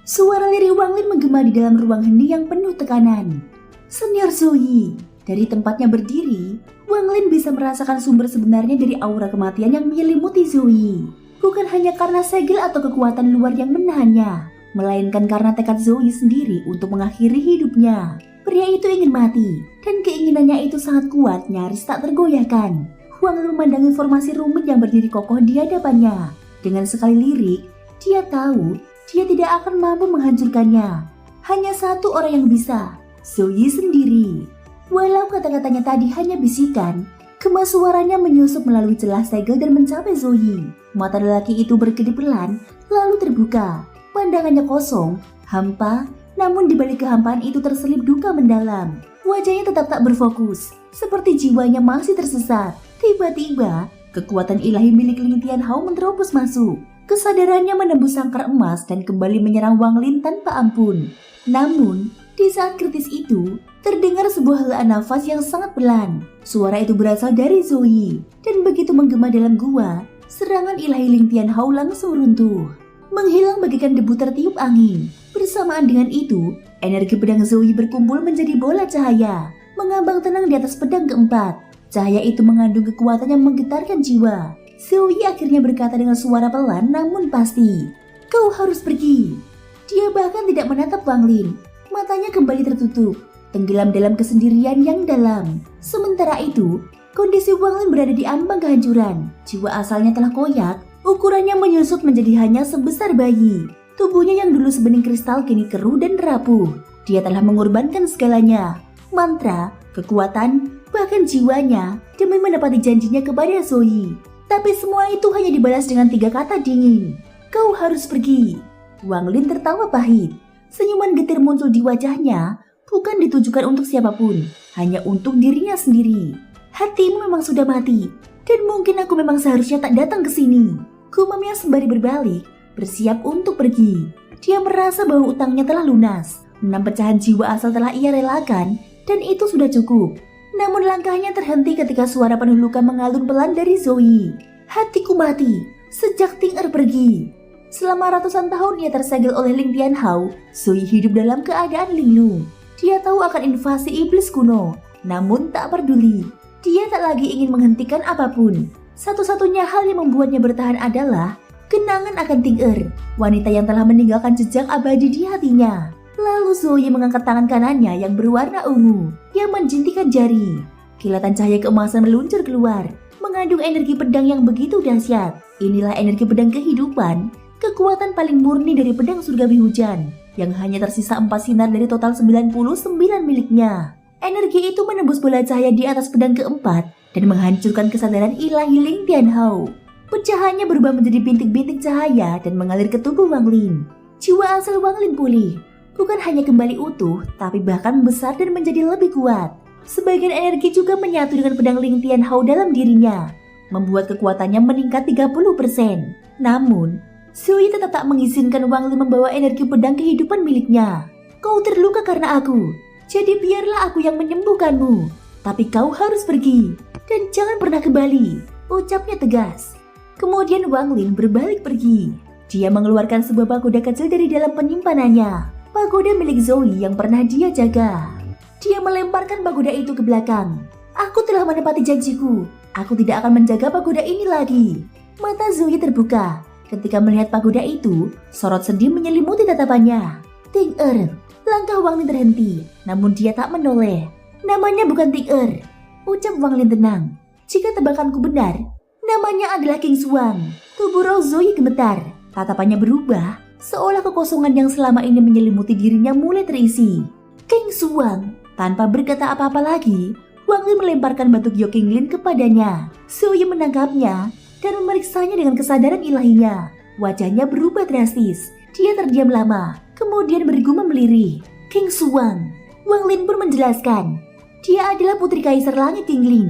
Suara lirih Wang Lin menggema di dalam ruang hening yang penuh tekanan. Senior Zoe, dari tempatnya berdiri, Wang Lin bisa merasakan sumber sebenarnya dari aura kematian yang menyelimuti Zoe. Bukan hanya karena segel atau kekuatan luar yang menahannya, melainkan karena tekad Zoe sendiri untuk mengakhiri hidupnya. Pria itu ingin mati, dan keinginannya itu sangat kuat, nyaris tak tergoyahkan. Wang Lin memandangi formasi rumit yang berdiri kokoh di hadapannya. Dengan sekali lirik, dia tahu dia tidak akan mampu menghancurkannya. Hanya satu orang yang bisa, Zoe sendiri. Walau kata-katanya tadi hanya bisikan, gema suaranya menyusup melalui celah segel dan mencapai Zoe. Mata lelaki itu berkedip pelan, lalu terbuka. Pandangannya kosong, hampa, namun di balik kehampaan itu terselip duka mendalam. Wajahnya tetap tak berfokus, seperti jiwanya masih tersesat. Tiba-tiba, kekuatan ilahi milik Ling Tianhao menerobos masuk. Kesadarannya menembus sangkar emas dan kembali menyerang Wang Lin tanpa ampun. Namun, di saat kritis itu, terdengar sebuah helaan nafas yang sangat pelan. Suara itu berasal dari Zoe, dan begitu menggema dalam gua, serangan ilahi Ling Tianhao langsung runtuh, menghilang bagaikan debu tertiup angin. Bersamaan dengan itu, energi pedang Zoe berkumpul menjadi bola cahaya, mengambang tenang di atas pedang keempat. Cahaya itu mengandung kekuatan yang menggetarkan jiwa. Zoe akhirnya berkata dengan suara pelan namun pasti, "Kau harus pergi." Dia bahkan tidak menatap Wang Lin. Matanya kembali tertutup, tenggelam dalam kesendirian yang dalam. Sementara itu, kondisi Wang Lin berada di ambang kehancuran. Jiwa asalnya telah koyak, ukurannya menyusut menjadi hanya sebesar bayi. Tubuhnya yang dulu sebening kristal kini keruh dan rapuh. Dia telah mengorbankan segalanya, mantra, kekuatan, bahkan jiwanya demi menepati janjinya kepada Zoe. Tapi semua itu hanya dibalas dengan 3 kata dingin. "Kau harus pergi." Wang Lin tertawa pahit. Senyuman getir muncul di wajahnya, bukan ditujukan untuk siapapun, hanya untuk dirinya sendiri. "Hatimu memang sudah mati, dan mungkin aku memang seharusnya tak datang ke sini." Gumamnya sembari berbalik, bersiap untuk pergi. Dia merasa bahwa utangnya telah lunas. 6 pecahan jiwa asal telah ia relakan, dan itu sudah cukup. Namun langkahnya terhenti ketika suara penuh luka mengalun pelan dari Zoe. "Hatiku mati sejak Ting Er pergi." Selama ratusan tahun ia tersegel oleh Ling Tianhao, Zoe hidup dalam keadaan linglung. Dia tahu akan invasi iblis kuno, namun tak peduli. Dia tak lagi ingin menghentikan apapun. Satu-satunya hal yang membuatnya bertahan adalah kenangan akan Ting Er, wanita yang telah meninggalkan jejak abadi di hatinya. Lalu Zoe mengangkat tangan kanannya yang berwarna ungu, yang menjintikkan jari. Kilatan cahaya keemasan meluncur keluar, mengandung energi pedang yang begitu dahsyat. Inilah energi pedang kehidupan, kekuatan paling murni dari pedang surgawi hujan, yang hanya tersisa 4 sinar dari total 99 miliknya. Energi itu menembus bola cahaya di atas pedang keempat dan menghancurkan kesadaran ilahi Ling Tianhao. Pecahannya berubah menjadi bintik-bintik cahaya dan mengalir ke tubuh Wang Lin. Jiwa asal Wang Lin pulih. Bukan hanya kembali utuh, tapi bahkan membesar dan menjadi lebih kuat. Sebagian energi juga menyatu dengan pedang Ling Tianhao dalam dirinya, membuat kekuatannya meningkat 30%. Namun, Zoe tetap tak mengizinkan Wang Lin membawa energi pedang kehidupan miliknya. "Kau terluka karena aku, jadi biarlah aku yang menyembuhkanmu. Tapi kau harus pergi, dan jangan pernah kembali," ucapnya tegas. Kemudian Wang Lin berbalik pergi. Dia mengeluarkan sebuah pagoda kecil dari dalam penyimpanannya. Pagoda milik Zoe yang pernah dia jaga. Dia melemparkan pagoda itu ke belakang. "Aku telah menepati janjiku. Aku tidak akan menjaga pagoda ini lagi." Mata Zoe terbuka. Ketika melihat pagoda itu, sorot sedih menyelimuti tatapannya. "Ting Er." Langkah Wang Lin terhenti, namun dia tak menoleh. "Namanya bukan Ting Er," ucap Wang Lin tenang. "Jika tebakanku benar, namanya adalah King Xuang." Tubuh roh Zoe gemetar. Tatapannya berubah, seolah kekosongan yang selama ini menyelimuti dirinya mulai terisi. "King Xuang." Tanpa berkata apa-apa lagi, Wang Lin melemparkan batu Gyo King Lin kepadanya. Zoe menangkapnya dan memeriksanya dengan kesadaran ilahinya. Wajahnya berubah drastis. Dia terdiam lama, kemudian bergumam melirih. "King Xuang." Wang Lin pun menjelaskan, dia adalah putri Kaisar Langit King Lin,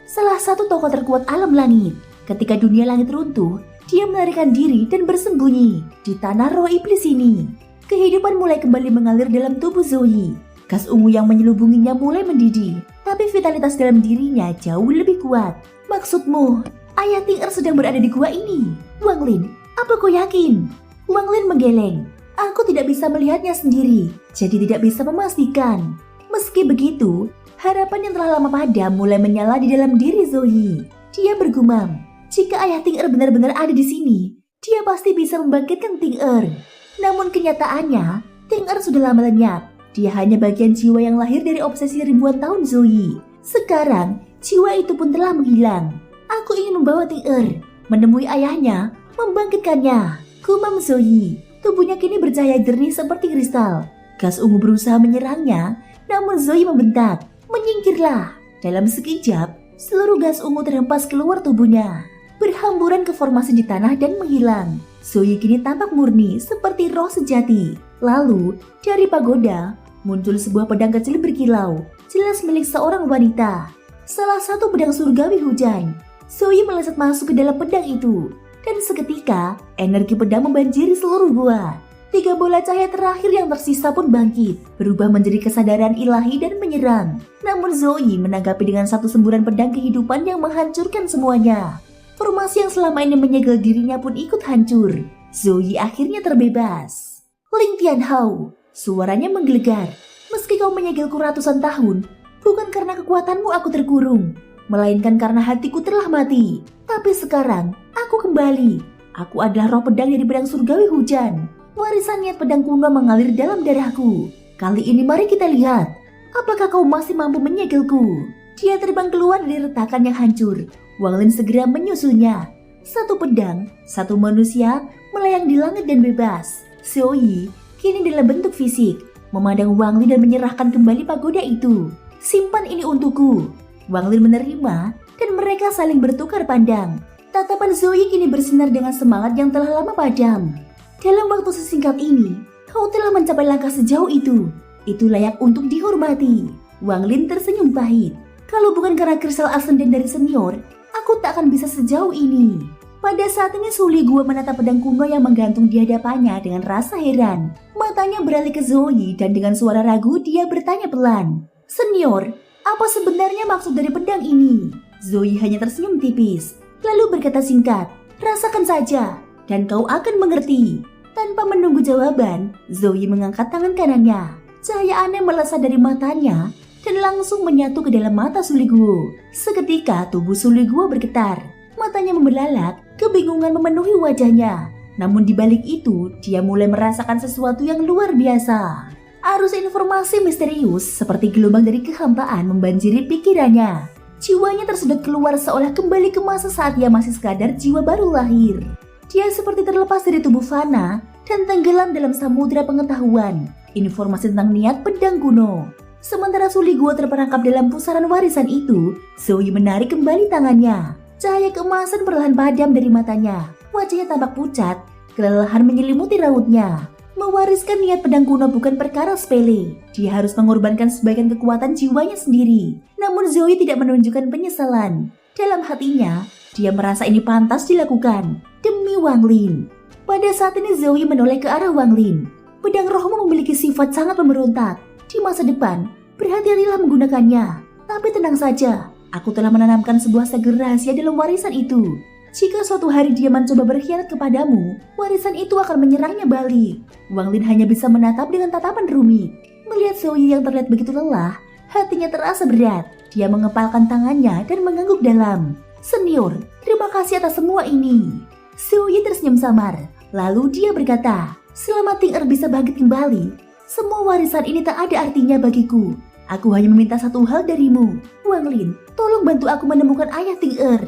salah satu tokoh terkuat alam langit. Ketika dunia langit runtuh, dia melarikan diri dan bersembunyi di tanah roh iblis ini. Kehidupan mulai kembali mengalir dalam tubuh Zoe. Gas ungu yang menyelubunginya mulai mendidih, tapi vitalitas dalam dirinya jauh lebih kuat. "Maksudmu, Ayah Ting Er sedang berada di gua ini?" "Wang Lin, apa kau yakin?" Wang Lin menggeleng. Aku tidak bisa melihatnya sendiri, jadi tidak bisa memastikan. Meski begitu, harapan yang telah lama padam mulai menyala di dalam diri Zoe. Dia bergumam, jika ayah Ting-er benar-benar ada di sini, dia pasti bisa membangkitkan Ting-er. Namun kenyataannya, Ting-er sudah lama lenyap. Dia hanya bagian jiwa yang lahir dari obsesi ribuan tahun Zoe. Sekarang, jiwa itu pun telah menghilang. Aku ingin membawa Ting-er, menemui ayahnya, membangkitkannya. Gumam Zoe. Tubuhnya kini bercahaya jernih seperti kristal. Gas ungu berusaha menyerangnya, namun Zoe membentak, "Menyingkirlah!" Dalam sekejap, seluruh gas ungu terhempas keluar tubuhnya, berhamburan ke formasi di tanah dan menghilang. Zoe kini tampak murni seperti roh sejati. Lalu, dari pagoda, muncul sebuah pedang kecil berkilau, jelas milik seorang wanita. Salah satu pedang surgawi hujan. Zoe melesat masuk ke dalam pedang itu. Dan seketika, energi pedang membanjiri seluruh gua. 3 bola cahaya terakhir yang tersisa pun bangkit, berubah menjadi kesadaran ilahi dan menyerang. Namun Zoe menanggapi dengan satu semburan pedang kehidupan yang menghancurkan semuanya. Formasi yang selama ini menyegel dirinya pun ikut hancur. Zoe akhirnya terbebas. Ling Tianhao, suaranya menggelegar. Meski kau menyegelku ratusan tahun, bukan karena kekuatanmu aku terkurung, melainkan karena hatiku telah mati. Tapi sekarang, aku kembali. Aku adalah roh pedang dari pedang surgawi hujan. Warisan niat pedang kuno mengalir dalam darahku. Kali ini mari kita lihat, apakah kau masih mampu menyegelku? Dia terbang keluar dari retakan yang hancur. Wang Lin segera menyusulnya. Satu pedang, satu manusia, melayang di langit dan bebas. Zoe, kini dalam bentuk fisik, memandang Wang Lin dan menyerahkan kembali pagoda itu. Simpan ini untukku. Wang Lin menerima, dan mereka saling bertukar pandang. Tatapan Zoe kini bersinar dengan semangat yang telah lama padam. Dalam waktu sesingkat ini, kau telah mencapai langkah sejauh itu. Itu layak untuk dihormati. Wang Lin tersenyum pahit. Kalau bukan karena kristal ascendant dari senior, aku tak akan bisa sejauh ini. Pada saat ini Suli Gua menatap pedang kuno yang menggantung di hadapannya dengan rasa heran. Matanya beralih ke Zoe dan dengan suara ragu dia bertanya pelan, "Senior, apa sebenarnya maksud dari pedang ini?" Zoe hanya tersenyum tipis, lalu berkata singkat, "Rasakan saja, dan kau akan mengerti." Tanpa menunggu jawaban, Zoe mengangkat tangan kanannya. Cahaya aneh melesat dari matanya dan langsung menyatu ke dalam mata Suli Guo. Seketika tubuh Suli Guo bergetar, matanya membelalak, kebingungan memenuhi wajahnya. Namun di balik itu, dia mulai merasakan sesuatu yang luar biasa. Arus informasi misterius seperti gelombang dari kehampaan membanjiri pikirannya. Jiwanya tersedot keluar seolah kembali ke masa saat ia masih sekadar jiwa baru lahir. Dia seperti terlepas dari tubuh fana dan tenggelam dalam samudera pengetahuan, informasi tentang niat pedang kuno. Sementara Suli Guo terperangkap dalam pusaran warisan itu, Zoe menarik kembali tangannya. Cahaya keemasan perlahan padam dari matanya. Wajahnya tampak pucat, kelelahan menyelimuti rautnya. Mewariskan niat pedang kuno bukan perkara sepele. Dia harus mengorbankan sebagian kekuatan jiwanya sendiri. Namun Zoe tidak menunjukkan penyesalan. Dalam hatinya, dia merasa ini pantas dilakukan demi Wang Lin. Pada saat ini Zoe menoleh ke arah Wang Lin. Pedang rohmu memiliki sifat sangat pemberontak. Di masa depan, berhati-hatilah menggunakannya. Tapi tenang saja, aku telah menanamkan sebuah segel rahasia dalam warisan itu. Jika suatu hari dia mencoba berkhianat kepadamu, warisan itu akan menyerangnya balik. Wang Lin hanya bisa menatap dengan tatapan rumit. Melihat Zoe yang terlihat begitu lelah, hatinya terasa berat. Dia mengepalkan tangannya dan mengangguk dalam. "Senior, terima kasih atas semua ini." Zoe tersenyum samar. Lalu dia berkata, "Selama Ting-er bisa bangkit kembali, semua warisan ini tak ada artinya bagiku. Aku hanya meminta satu hal darimu. Wang Lin, tolong bantu aku menemukan ayah Ting-er."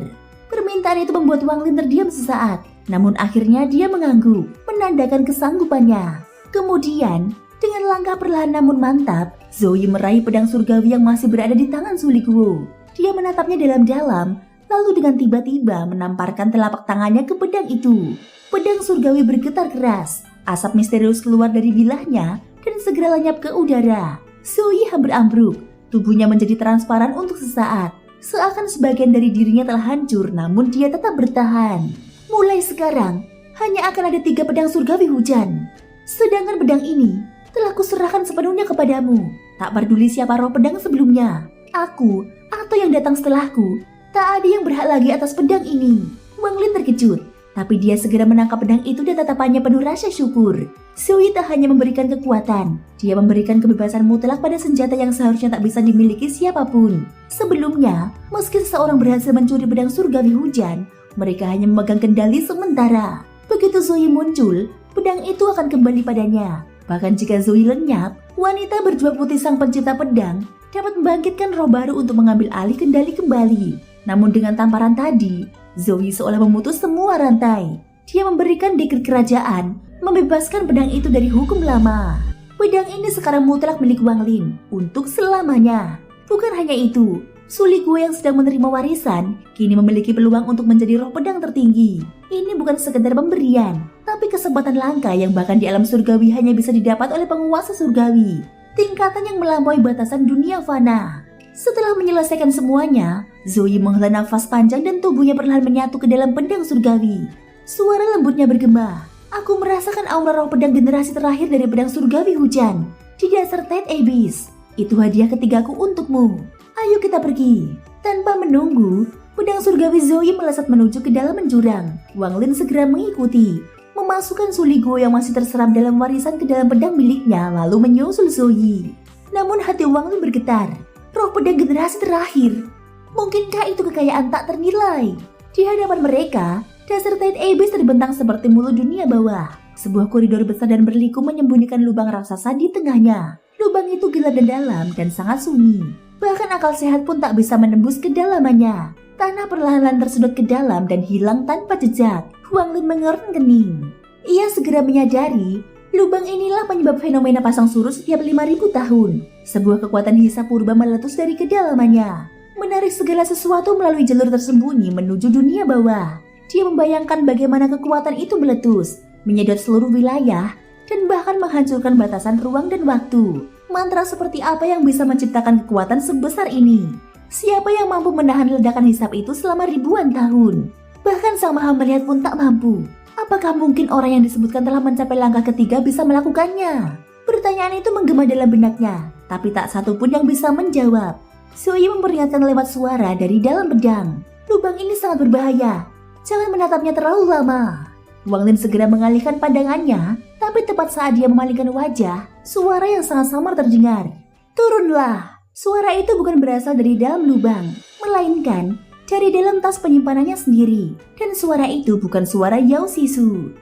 Permintaan itu membuat Wang Lin terdiam sesaat. Namun akhirnya dia mengangguk, menandakan kesanggupannya. Kemudian, dengan langkah perlahan namun mantap, Zoe meraih pedang surgawi yang masih berada di tangan Suli Guo. Dia menatapnya dalam-dalam, lalu dengan tiba-tiba menamparkan telapak tangannya ke pedang itu. Pedang surgawi bergetar keras, asap misterius keluar dari bilahnya dan segera lenyap ke udara. Zoe hampir ambruk, tubuhnya menjadi transparan untuk sesaat. Seakan sebagian dari dirinya telah hancur, namun dia tetap bertahan. Mulai sekarang, hanya akan ada 3 pedang surgawi hujan. Sedangkan pedang ini telah kuserahkan sepenuhnya kepadamu. Tak peduli siapa roh pedang sebelumnya, aku atau yang datang setelahku, tak ada yang berhak lagi atas pedang ini. Wang Lin terkejut. Tapi dia segera menangkap pedang itu dan tatapannya penuh rasa syukur. Zoe tak hanya memberikan kekuatan, dia memberikan kebebasan mutlak pada senjata yang seharusnya tak bisa dimiliki siapapun. Sebelumnya, meski seseorang berhasil mencuri pedang surgawi hujan, mereka hanya memegang kendali sementara. Begitu Zoe muncul, pedang itu akan kembali padanya. Bahkan jika Zoe lenyap, wanita berjubah putih sang pencipta pedang dapat membangkitkan roh baru untuk mengambil alih kendali kembali. Namun dengan tamparan tadi, Zoe seolah memutus semua rantai. Dia memberikan dekret kerajaan, membebaskan pedang itu dari hukum lama. Pedang ini sekarang mutlak milik Wang Lin untuk selamanya. Bukan hanya itu, Su Liguo yang sedang menerima warisan kini memiliki peluang untuk menjadi roh pedang tertinggi. Ini bukan sekedar pemberian, tapi kesempatan langka yang bahkan di alam surgawi hanya bisa didapat oleh penguasa surgawi. Tingkatan yang melampaui batasan dunia fana. Setelah menyelesaikan semuanya, Zoe menghela nafas panjang dan tubuhnya perlahan menyatu ke dalam pedang surgawi. Suara lembutnya bergema. Aku merasakan aura roh pedang generasi terakhir dari pedang surgawi hujan di dasar Tide Abyss. Itu hadiah ketigaku untukmu. Ayo kita pergi. Tanpa menunggu, pedang surgawi Zoe melesat menuju ke dalam jurang. Wang Lin segera mengikuti, memasukkan Su Liguo yang masih terserap dalam warisan ke dalam pedang miliknya lalu menyusul Zoe. Namun hati Wang Lin bergetar. Roh pedang generasi terakhir. Mungkinkah itu kekayaan tak ternilai? Di hadapan mereka, dasar Tide Abyss terbentang seperti mulut dunia bawah. Sebuah koridor besar dan berliku menyembunyikan lubang raksasa di tengahnya. Lubang itu gelap dan dalam dan sangat sunyi. Bahkan akal sehat pun tak bisa menembus kedalamannya. Tanah perlahan-lahan tersedot ke dalam dan hilang tanpa jejak. Wang Lin mengerutkan kening. Ia segera menyadari lubang inilah penyebab fenomena pasang surut setiap 5.000 tahun. Sebuah kekuatan hisab purba meletus dari kedalamannya, menarik segala sesuatu melalui jalur tersembunyi menuju dunia bawah. Dia membayangkan bagaimana kekuatan itu meletus, menyedot seluruh wilayah, dan bahkan menghancurkan batasan ruang dan waktu. Mantra seperti apa yang bisa menciptakan kekuatan sebesar ini? Siapa yang mampu menahan ledakan hisab itu selama ribuan tahun? Bahkan sang maha melihat pun tak mampu. Apakah mungkin orang yang disebutkan telah mencapai langkah ketiga bisa melakukannya? Pertanyaan itu menggema dalam benaknya, tapi tak satu pun yang bisa menjawab. Zoe memperingatkan lewat suara dari dalam pedang. Lubang ini sangat berbahaya. Jangan menatapnya terlalu lama. Wang Lin segera mengalihkan pandangannya, tapi tepat saat dia memalingkan wajah, suara yang sangat samar terdengar. Turunlah! Suara itu bukan berasal dari dalam lubang, melainkan dari dalam tas penyimpanannya sendiri. Dan suara itu bukan suara Yao Sisu.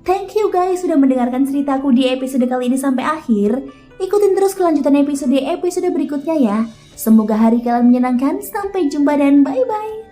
Thank you guys sudah mendengarkan ceritaku di episode kali ini sampai akhir. Ikutin terus kelanjutan episode berikutnya ya. Semoga hari kalian menyenangkan. Sampai jumpa dan bye-bye.